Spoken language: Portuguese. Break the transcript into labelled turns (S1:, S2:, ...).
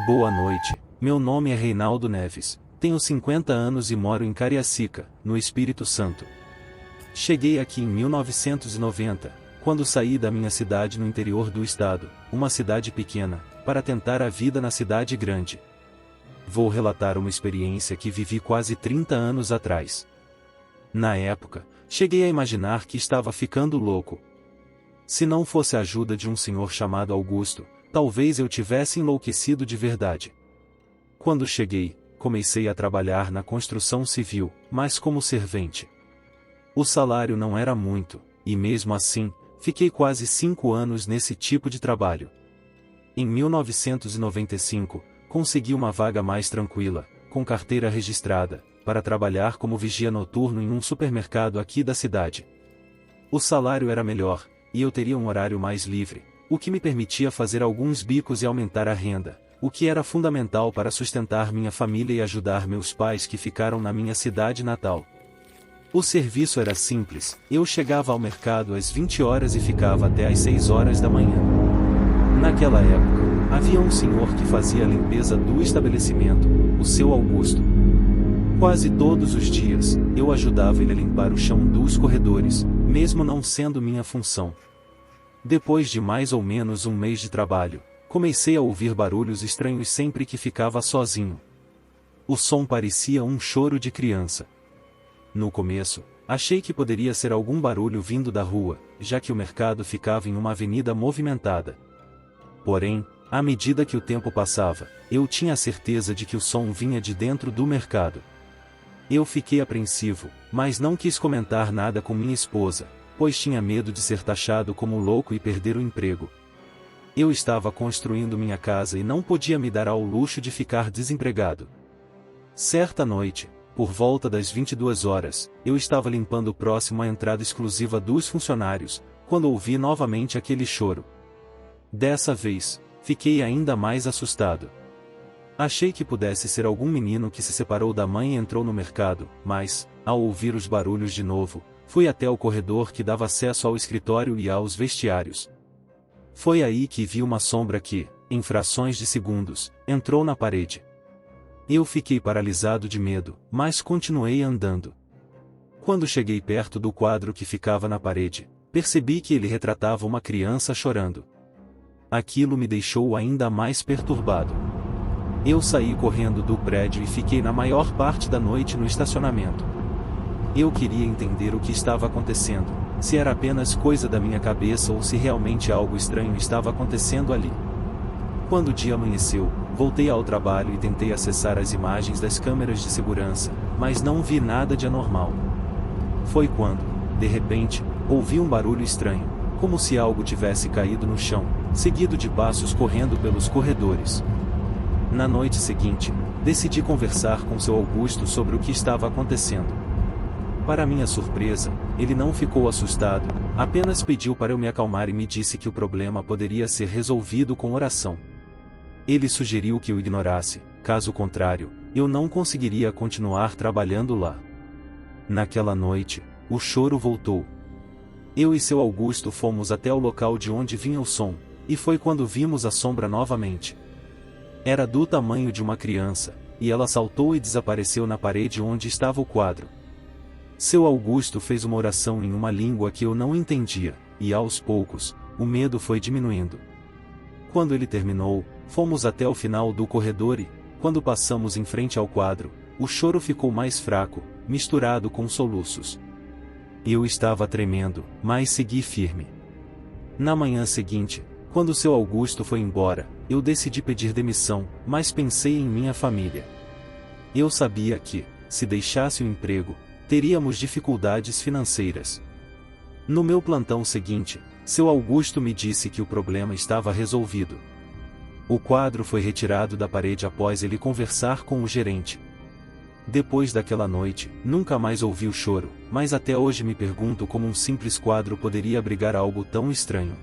S1: Boa noite, meu nome é Reinaldo Neves, tenho 50 anos e moro em Cariacica, no Espírito Santo. Cheguei aqui em 1990, quando saí da minha cidade no interior do estado, uma cidade pequena, para tentar a vida na cidade grande. Vou relatar uma experiência que vivi quase 30 anos atrás. Na época, cheguei a imaginar que estava ficando louco. Se não fosse a ajuda de um senhor chamado Augusto, talvez eu tivesse enlouquecido de verdade. Quando cheguei, comecei a trabalhar na construção civil, mas como servente. O salário não era muito, e mesmo assim, fiquei quase 5 anos nesse tipo de trabalho. Em 1995, consegui uma vaga mais tranquila, com carteira registrada, para trabalhar como vigia noturno em um supermercado aqui da cidade. O salário era melhor, e eu teria um horário mais livre, o que me permitia fazer alguns bicos e aumentar a renda, o que era fundamental para sustentar minha família e ajudar meus pais que ficaram na minha cidade natal. O serviço era simples, eu chegava ao mercado às 20 horas e ficava até às 6 horas da manhã. Naquela época, havia um senhor que fazia a limpeza do estabelecimento, o seu Augusto. Quase todos os dias, eu ajudava ele a limpar o chão dos corredores, mesmo não sendo minha função. Depois de mais ou menos um mês de trabalho, comecei a ouvir barulhos estranhos sempre que ficava sozinho. O som parecia um choro de criança. No começo, achei que poderia ser algum barulho vindo da rua, já que o mercado ficava em uma avenida movimentada. Porém, à medida que o tempo passava, eu tinha a certeza de que o som vinha de dentro do mercado. Eu fiquei apreensivo, mas não quis comentar nada com minha esposa, pois tinha medo de ser taxado como louco e perder o emprego. Eu estava construindo minha casa e não podia me dar ao luxo de ficar desempregado. Certa noite, por volta das 22 horas, eu estava limpando próximo à entrada exclusiva dos funcionários, quando ouvi novamente aquele choro. Dessa vez, fiquei ainda mais assustado. Achei que pudesse ser algum menino que se separou da mãe e entrou no mercado, mas, ao ouvir os barulhos de novo, fui até o corredor que dava acesso ao escritório e aos vestiários. Foi aí que vi uma sombra que, em frações de segundos, entrou na parede. Eu fiquei paralisado de medo, mas continuei andando. Quando cheguei perto do quadro que ficava na parede, percebi que ele retratava uma criança chorando. Aquilo me deixou ainda mais perturbado. Eu saí correndo do prédio e fiquei na maior parte da noite no estacionamento. Eu queria entender o que estava acontecendo, se era apenas coisa da minha cabeça ou se realmente algo estranho estava acontecendo ali. Quando o dia amanheceu, voltei ao trabalho e tentei acessar as imagens das câmeras de segurança, mas não vi nada de anormal. Foi quando, de repente, ouvi um barulho estranho, como se algo tivesse caído no chão, seguido de passos correndo pelos corredores. Na noite seguinte, decidi conversar com seu Augusto sobre o que estava acontecendo. Para minha surpresa, ele não ficou assustado, apenas pediu para eu me acalmar e me disse que o problema poderia ser resolvido com oração. Ele sugeriu que eu ignorasse, caso contrário, eu não conseguiria continuar trabalhando lá. Naquela noite, o choro voltou. Eu e seu Augusto fomos até o local de onde vinha o som, e foi quando vimos a sombra novamente. Era do tamanho de uma criança, e ela saltou e desapareceu na parede onde estava o quadro. Seu Augusto fez uma oração em uma língua que eu não entendia, e aos poucos, o medo foi diminuindo. Quando ele terminou, fomos até o final do corredor e, quando passamos em frente ao quadro, o choro ficou mais fraco, misturado com soluços. Eu estava tremendo, mas segui firme. Na manhã seguinte, quando seu Augusto foi embora, eu decidi pedir demissão, mas pensei em minha família. Eu sabia que, se deixasse o emprego, teríamos dificuldades financeiras. No meu plantão seguinte, seu Augusto me disse que o problema estava resolvido. O quadro foi retirado da parede após ele conversar com o gerente. Depois daquela noite, nunca mais ouvi o choro, mas até hoje me pergunto como um simples quadro poderia abrigar algo tão estranho.